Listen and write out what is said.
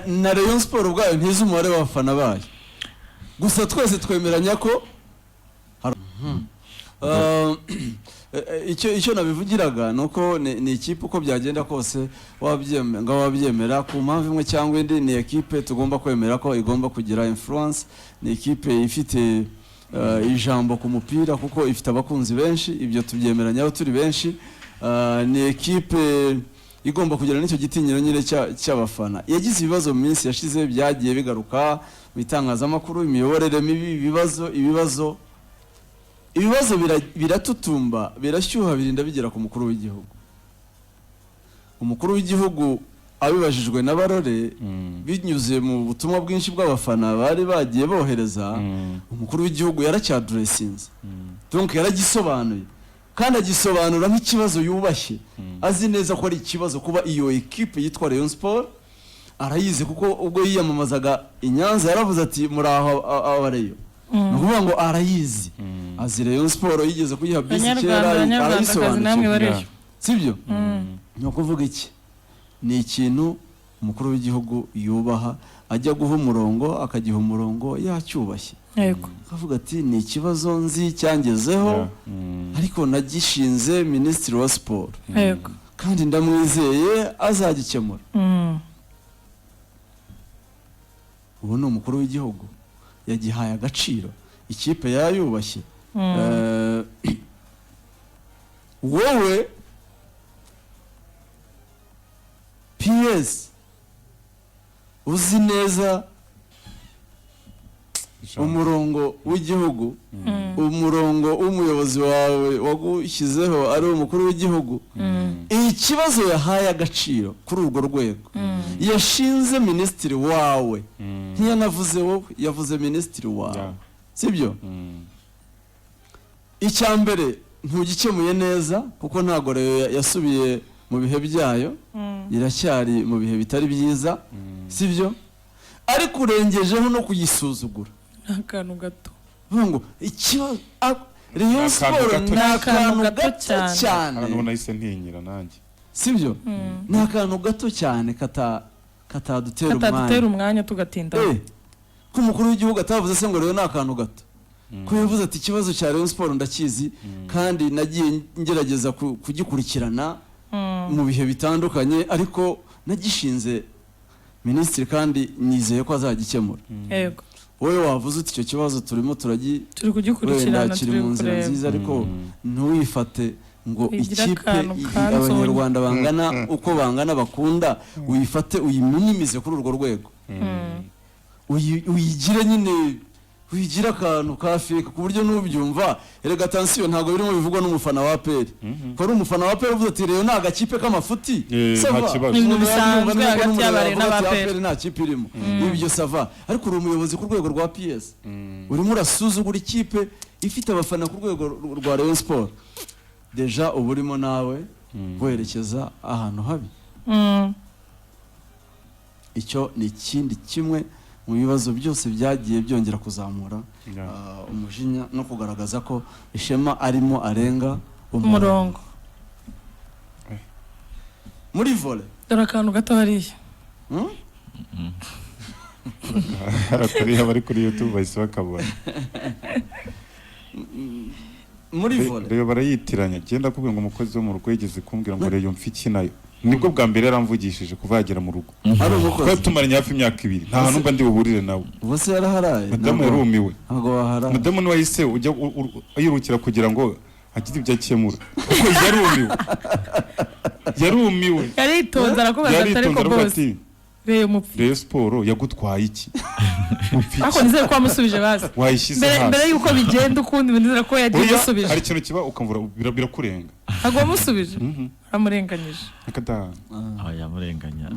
na Rayon Sport ubwayo ntizi umubare w'abafana bayo, gusa twese twemeranya ko icyo nabivugiraga nuko ni ikipe uko byagenda kose wabyemera ku mpamvu imwe cyangwa indi, ni ekipe tugomba kwemera ko igomba kugira influence, ni ikipe ifite ijambo ku mupira kuko ifite abakunzi benshi, ibyo tubyemeranyaho turi benshi. Ni ekipe igomba kugira n'icyo gitinyiro nyine cy'abafana. Yagize ibibazo mu minsi yashize byagiye bigaruka mu itangazamakuru, imiyoborere mibi, ibibazo biratutumba, birashyuha, birinda bigera ku mukuru w'igihugu. Umukuru w'igihugu abibajijwe na Barore binyuze mu butumwa bwinshi bw'abafana bari bagiye bohereza, umukuru w'igihugu yaracyadressinze, donc yaragisobanuye, kandi agisobanura nk'ikibazo yubashye, azi neza ko ari ikibazo kuba iyo equipe yitwa Rayon Sport. Arayize kuko ubwo yiyamamazaga i Nyanza yaravuze ati muraho abareyo, nukuvuga ngo arayizi, azi Rayon Sport, yigeze kuyiha bisi kera, arayisobanura, sibyo? Ni ukuvuga iki? Ni ikintu umukuru w'igihugu yubaha, ajya guha umurongo akagiha umurongo yacyubashye, akavuga ati ni ikibazo nzi cyangezeho, ariko nagishinze Minisitiri wa Sport, kandi ndamwizeye azagikemura. Ubu ni umukuru w'igihugu, yagihaye agaciro, ikipe yayubashye. Wowe PS uzi neza umurongo w'igihugu, umurongo w'umuyobozi wawe wagushyizeho ari umukuru w'igihugu, ikibazo yahaye agaciro kuri urwo rwego, yashinze minisitiri wawe, ntiyanavuze wowe, yavuze minisitiri wawe, sibyo? Icya mbere ntugikemuye neza kuko ntago rero yasubiye mu bihe byayo, iracyari mu bihe bitari byiza, sibyo? Ariko urengejeho no kuyisuzugura akantu gato, ngo ikibazo Rayon Sport ni akantu gato cyane, arabona ise ntinyira nanjye, sibyo? Ni akantu gato cyane katadutera umwanya tugatinda. Ko umukuru w'igihugu atavuze se ngo rero ni akantu gato, ko yavuze ati ikibazo cya Rayon Sport ndakizi, kandi nagiye ngerageza kugikurikirana mu bihe bitandukanye, ariko nagishinze minisitiri kandi nizeye ko azagikemura. Yego, wowe wavuze uti icyo kibazo turi kugikurikirana, kiri mu nzira nziza, ariko ntuwifate ngo ikipe abanyarwanda bangana uko bangana bakunda uyifate uyiminimize kuri urwo rwego, uyigire nyine, wigira akantu ka fake ku buryo nubyumva. Erega attention, ntago birimo bivugwa n'umufana wa APR, ko ari umufana wa APR uvuze ati rero nta gakipe k'amafuti, sava ibintu bisanzwe hagati y'abare n'APR, nta kipe irimo, ibyo sava. Ariko uri umuyobozi ku rwego rwa PS, urimo urasuzugura ikipe ifite abafana ku rwego rwa Rayon Sport, deja uba urimo nawe werekeza ahantu habi. Icyo ni ikindi kimwe mu bibazo byose byagiye byongera kuzamura umujinya no kugaragaza ko Ishema arimo arenga umurongo. Muri volley dore akantu gato hariya, harakuriya bari kuri YouTube bahise bakabona. Muri volley rero barayitiranya, genda kubwira ngo umukozi wo mu rugo yigeze kumbwira ngo reyo mfiki nayo, nibwo bwa mbere yaramvugishije kuva yagera mu rugo, ko tumaranye hafi imyaka 2 nta hantu mba ndi buburire nawe. Bose yaraharaye, madamu yarumiwe, ntago bahara, madamu ni wahise ujya ayirukira kugira ngo agire ibyo akemura, kuko yarumiwe yaritonda arakubaza atari ko boss Rayon Sport yagutwaye iki? Ako nizere ko amusubije bazi wayishyize hasi mbere yuko bigenda ukundi nizere ko yagiye gusubije. Hari ikintu kiba ukamvura birakurenga, ntago amusubije, amurenganyije akada yamurenganya.